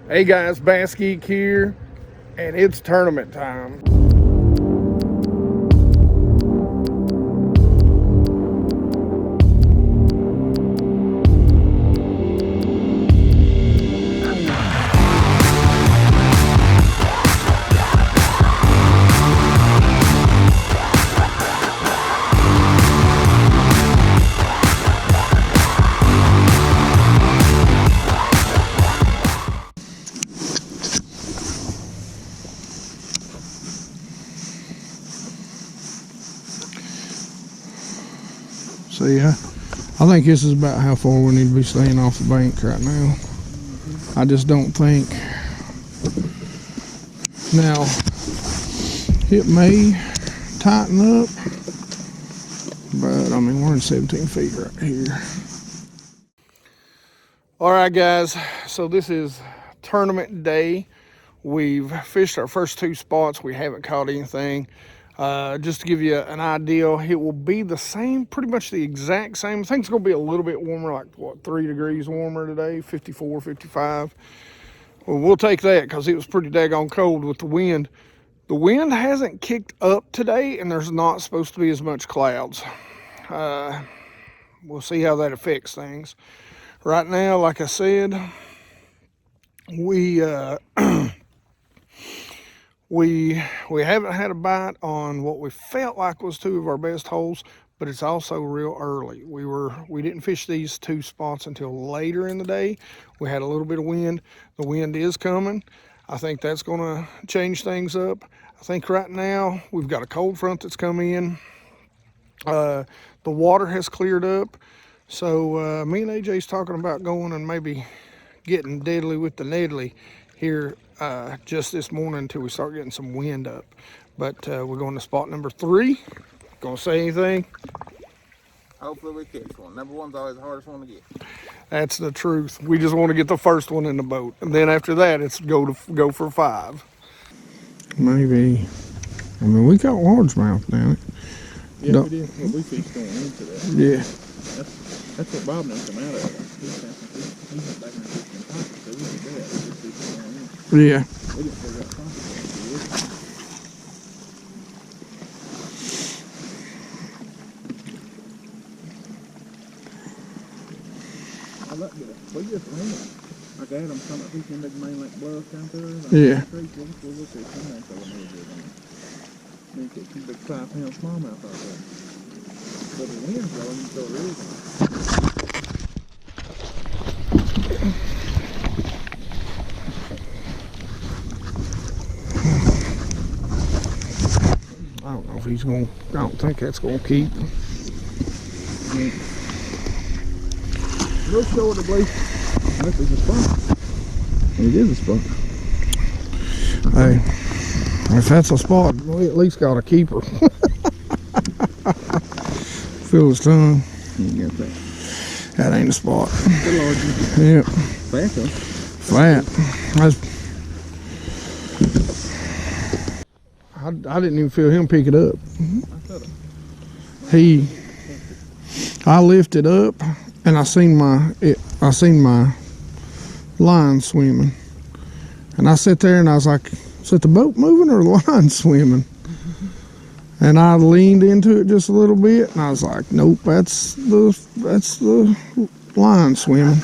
Hey guys, BassGeek here, and it's tournament time. See, I think this is about how far we need to be staying off the bank right now. I just don't think. Now, it may tighten up, but I mean, we're in 17 feet right here. All right, guys, so this is tournament day. We've fished our first two spots. We haven't caught anything. Just to give you an idea, it will be the same, pretty much the exact same. I think it's going to be a little bit warmer, like what, 3 degrees warmer today, 54, 55. Well, we'll take that because it was pretty daggone cold with the wind. The wind hasn't kicked up today, and there's not supposed to be as much clouds. We'll see how that affects things. Right now, like I said, we haven't had a bite on what we felt like was two of our best holes, but it's also real early. We didn't fish these two spots until later in the day. We had a little bit of wind. The wind is coming. I think that's going to change things up. I think right now we've got a cold front that's come in. The water has cleared up. So me and AJ's talking about going and maybe getting deadly with the Nedley here just this morning until we start getting some wind up. But we're going to spot number 3. Gonna say anything? Hopefully we catch one. Number 1's always the hardest one to get. That's the truth. We just want to get the first one in the boat, and then after that, it's go for 5. Maybe. I mean, we got largemouth down it. Yeah, we did. Well, we fished going into that. Yeah. That's what Bob done come out of. He went back and fished in pockets, so we did that. We just fished going in. Yeah. We didn't figure out pockets. I like it. We just ran. Like Adam come up fishing big main like bluff down there. Like Yeah. We'll look at some of that fellow never did on it. Then get 2 big 5-pound smallmouth out there. But the wind's blowing, so it is. I don't know if he's going to, I don't think that's going to keep. No show the place. This is a spot. It is a spot. Hey, if that's a spot, we at least got a keeper. Feel his tongue. You got that. That ain't a spot. The larger. Yeah. Fat though. Flat. I didn't even feel him pick it up. I lifted up and I seen my line swimming, and I sat there and I was like, is that the boat moving or the line swimming? And I leaned into it just a little bit and I was like, nope, that's the line swimming.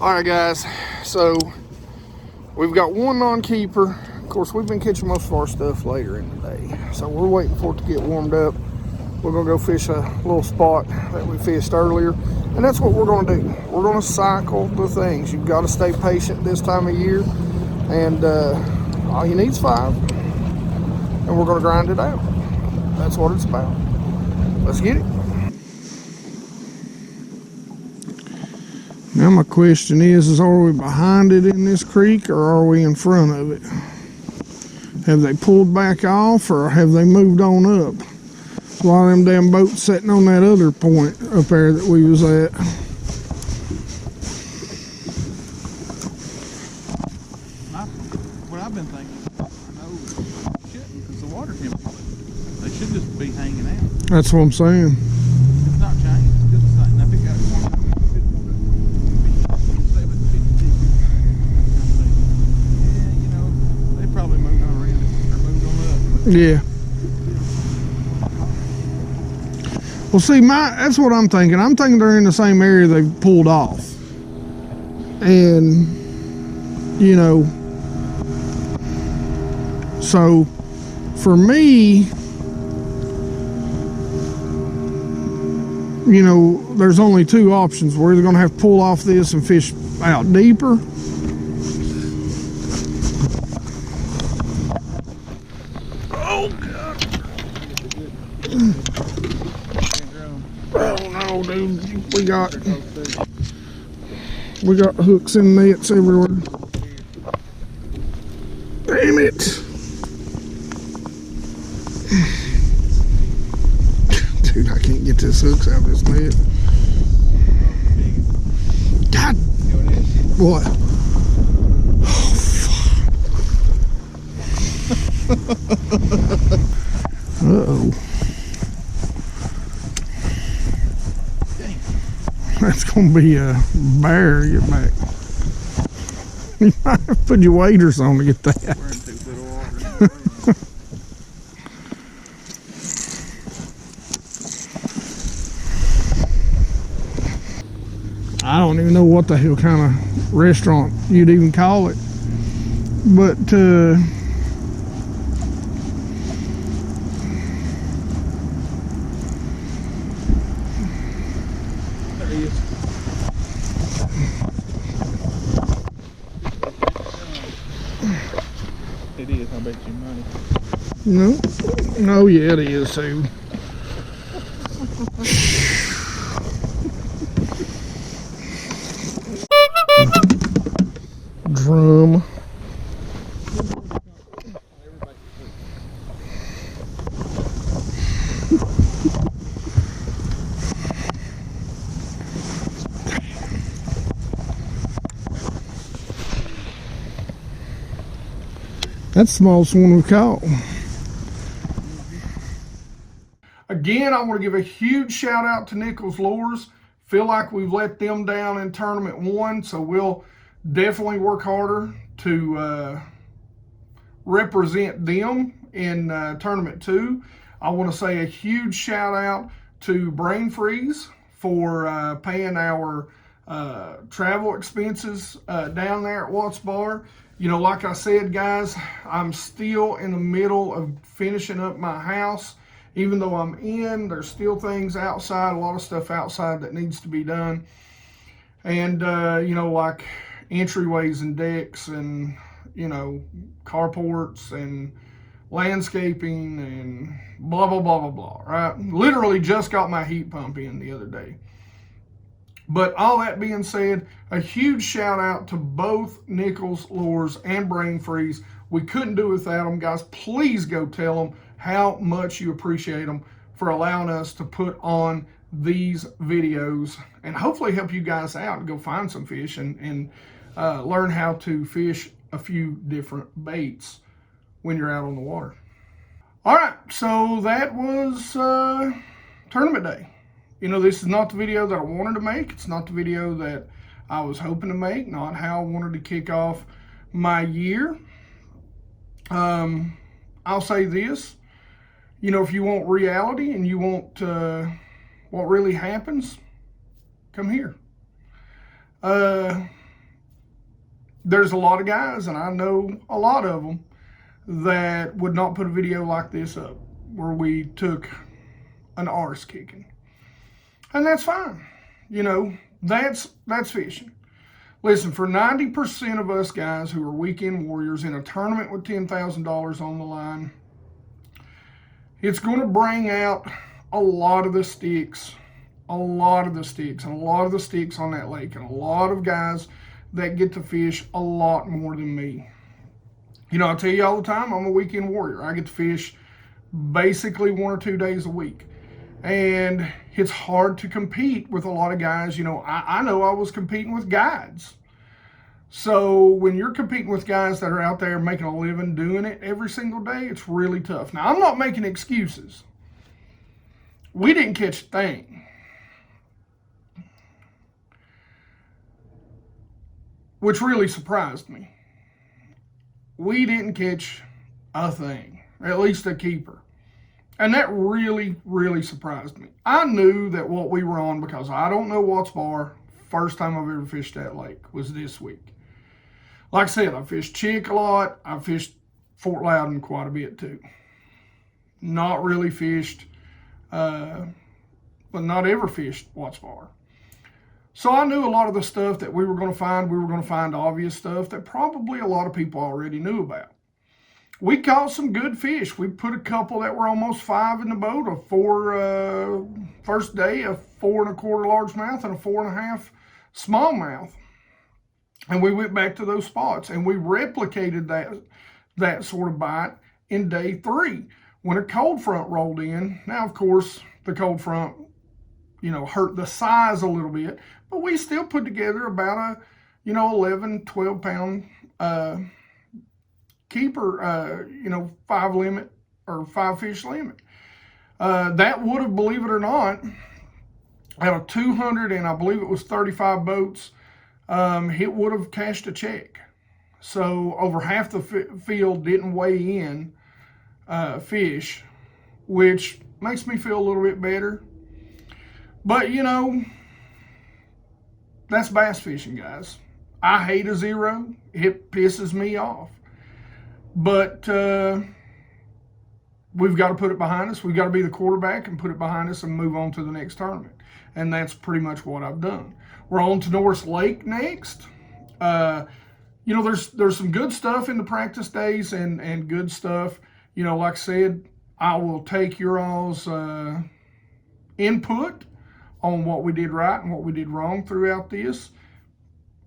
All right, guys, so we've got one non-keeper. Of course, we've been catching most of our stuff later in the day, so we're waiting for it to get warmed up. We're gonna go fish a little spot that we fished earlier, and that's what we're gonna do. We're gonna cycle the things. You've got to stay patient this time of year, and all you need is 5, and we're gonna grind it out. That's what it's about. Let's get it. Now my question is are we behind it in this creek or are we in front of it? Have they pulled back off or have they moved on up? A lot of them damn boats sitting on that other point up there that we was at. what I've been thinking, I know it shouldn't because the water temperature, they should just be hanging out. That's what I'm saying. It's not changed. It's just the same. Now, if it got 57, 56, yeah, you know, they probably moved on around it or moved on up. Yeah. Well, see, that's what I'm thinking. I'm thinking they're in the same area they pulled off. And, you know, so for me, you know, there's only two options. We're either going to have to pull off this and fish out deeper, oh God, oh no, dude, we got hooks and nets everywhere. Damn it. Dude, I can't get this hooks out of this net. God. What? Oh, fuck. Uh-oh. That's going to be a bear to get back. You might have to put your waders on to get that. We're in 2 foot of water. I don't even know what the hell kind of restaurant you'd even call it. But, There he is. It is, I bet you money. no, yeah, it is too. Drum. That's the smallest one we've caught. Again, I want to give a huge shout out to Nichols Lures. Feel like we've let them down in tournament 1, so we'll definitely work harder to represent them in tournament 2. I want to say a huge shout out to Brain Freeze for paying our travel expenses down there at Watts Bar. You know, like I said, guys, I'm still in the middle of finishing up my house. Even though I'm in, there's still things outside, a lot of stuff outside that needs to be done. And, you know, like entryways and decks and, you know, carports and landscaping and blah, blah, blah, blah, blah, right? Literally just got my heat pump in the other day. But all that being said, a huge shout out to both Nichols Lures and Brain Freeze. We couldn't do without them, guys. Please go tell them how much you appreciate them for allowing us to put on these videos and hopefully help you guys out and go find some fish and learn how to fish a few different baits when you're out on the water. All right, so that was tournament day. You know, this is not the video that I wanted to make. It's not the video that I was hoping to make, not how I wanted to kick off my year. I'll say this, you know, if you want reality and you want what really happens, come here. There's a lot of guys, and I know a lot of them, that would not put a video like this up where we took an arse kicking. And that's fine. You know, that's fishing. Listen, for 90% of us guys who are weekend warriors in a tournament with $10,000 on the line, it's going to bring out a lot of the sticks, and a lot of the sticks on that lake, and a lot of guys that get to fish a lot more than me. You know, I tell you all the time, I'm a weekend warrior. I get to fish basically 1 or 2 days a week. And it's hard to compete with a lot of guys. You know, I know I was competing with guides So when you're competing with guys that are out there making a living doing it every single day, it's really tough. Now, I'm not making excuses. We didn't catch a thing. Which really surprised me. We didn't catch a thing, at least a keeper. And that really, really surprised me. I knew that what we were on, because I don't know Watts Bar, first time I've ever fished that lake was this week. Like I said, I fished Chick a lot. I fished Fort Loudon quite a bit too. Not really fished, but not ever fished Watts Bar. So I knew a lot of the stuff that we were going to find obvious stuff that probably a lot of people already knew about. We caught some good fish. We put a couple that were almost 5 in the boat, first day, a 4 1/4 largemouth and a 4 1/2 smallmouth. And we went back to those spots and we replicated that sort of bite in day 3 when a cold front rolled in. Now, of course, the cold front, hurt the size a little bit, but we still put together about a, 11, 12 pound keeper, 5 limit or 5 fish limit. That would have, believe it or not, out of 200 and I believe it was 35 boats, it would have cashed a check. So over half the field didn't weigh in fish, which makes me feel a little bit better. But, that's bass fishing, guys. I hate a zero. It pisses me off. But we've got to put it behind us. We've got to be the quarterback and put it behind us and move on to the next tournament. And that's pretty much what I've done. We're on to Norris Lake next. There's some good stuff in the practice days and good stuff. Like I said, I will take your all's input on what we did right and what we did wrong throughout this.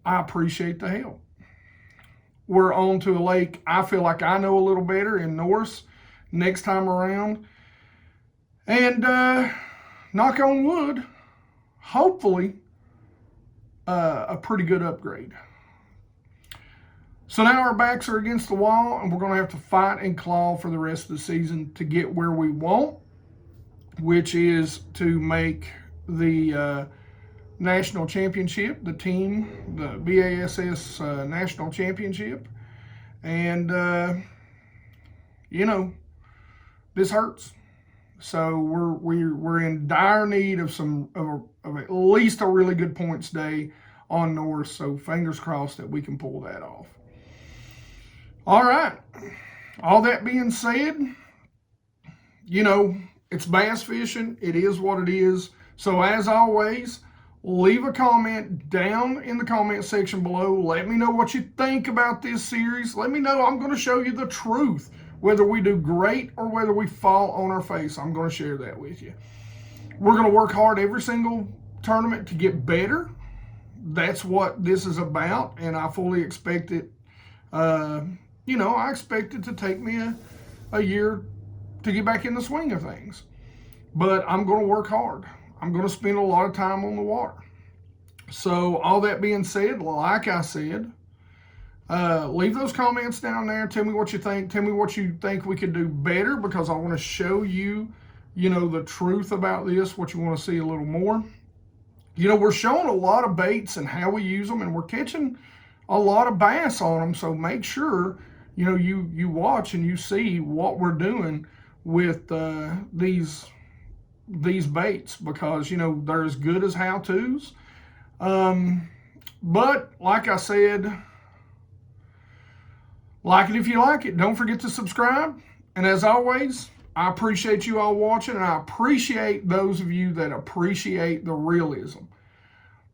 I appreciate the help. We're on to a lake I feel like I know a little better in Norris next time around. And knock on wood, hopefully a pretty good upgrade. So now our backs are against the wall and we're going to have to fight and claw for the rest of the season to get where we want, which is to make the national championship, the BASS national championship. And, this hurts. So we're in dire need of of at least a really good points day on Norris. So fingers crossed that we can pull that off. All right. All that being said, it's bass fishing. It is what it is. So as always, leave a comment down in the comment section below. Let me know what you think about this series. Let me know. I'm going to show you the truth. Whether we do great or whether we fall on our face, I'm going to share that with you. We're going to work hard every single tournament to get better. That's what this is about, and I fully expect it. I expect it to take me a year to get back in the swing of things. But I'm going to work hard. I'm going to spend a lot of time on the water. So all that being said, like I said, leave those comments down there. Tell me what you think. Tell me what you think we could do better, because I want to show you, the truth about this, what you want to see a little more. We're showing a lot of baits and how we use them, and we're catching a lot of bass on them. So make sure, you watch and you see what we're doing with these baits, because, they're as good as how-tos. But like I said, like it if you like it. Don't forget to subscribe. And as always, I appreciate you all watching, and I appreciate those of you that appreciate the realism.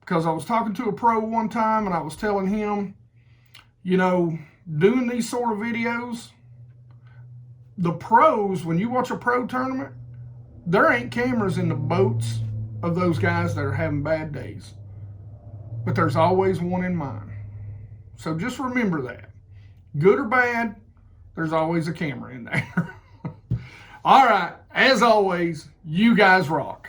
Because I was talking to a pro one time, and I was telling him, doing these sort of videos, the pros, when you watch a pro tournament, there ain't cameras in the boats of those guys that are having bad days. But there's always one in mine. So just remember that. Good or bad, there's always a camera in there. All right, as always, you guys rock.